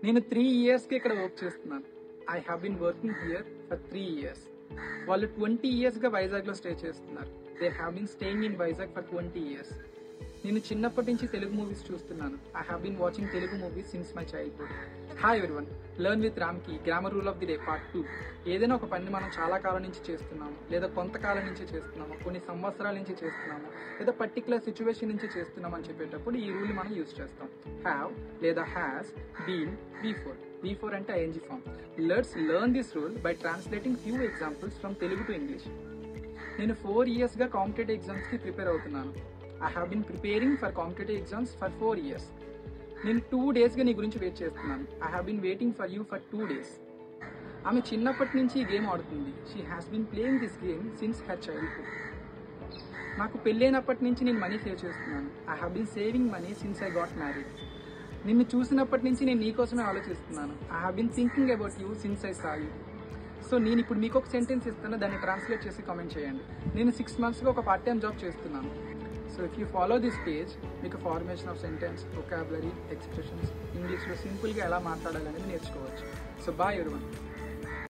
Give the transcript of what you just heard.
నేను 3 ఇయర్స్కి ఇక్కడ వర్క్ చేస్తున్నాను. I have been working here for 3 years. వాళ్ళు 20 ఇయర్స్గా వైజాగ్లో స్టే చేస్తున్నారు. They have been staying in Vizag for 20 years. నేను చిన్నప్పటి నుంచి తెలుగు మూవీస్ చూస్తున్నాను. I have been watching Telugu movies since my childhood. Hi everyone, learn with Ramki grammar rule of the day part 2. ఏదైనా ఒక పని మనం చాలా కాలం నుంచి చేస్తున్నాము, లేదా కొంతకాలం నుంచి చేస్తున్నాము, కొన్ని సంవత్సరాల నుంచి చేస్తున్నాము, లేదా పర్టికులర్ సిచ్యువేషన్ నుంచి చేస్తున్నాం అని చెప్పేటప్పుడు ఈ రూల్ మనం యూజ్ చేస్తాం. హ్యావ్ లేదా హ్యాస్, బీన్, బీఫోర్ అంటే ING form. Let's learn this rule by translating few examples from Telugu to English. నేను 4 ఇయర్స్గా కాంపిటేటివ్ ఎగ్జామ్స్కి ప్రిపేర్ అవుతున్నాను. I have been preparing for competitive exams for 4 years. నేను 2 డేస్గా నీ గురించి వెయిట్ చేస్తున్నాను. I have been waiting for you for 2 days. ఆమె చిన్నప్పటి నుంచి ఈ గేమ్ ఆడుతుంది. She has been playing this game since her childhood. నాకు పెళ్ళైనప్పటి నుంచి నేను మనీ సేవ్ చేస్తున్నాను. I have been saving money since I got married. నిన్ను చూసినప్పటి నుంచి నేను నీ కోసమే ఆలోచిస్తున్నాను. I have been thinking about you since I saw you. So నేను ఇప్పుడు మీకు ఒక సెంటెన్స్ ఇస్తాను, దాన్ని ట్రాన్స్లేట్ చేసి కామెంట్ చేయండి. నేను 6 monthsగా ఒక పార్ట్ టైం జాబ్ చేస్తున్నాను. So if you follow this page, మీకు formation of sentence, vocabulary, expressions, ఇంగ్లీష్లో సింపుల్గా ఎలా మాట్లాడాలనేది నేర్చుకోవచ్చు. So bye everyone.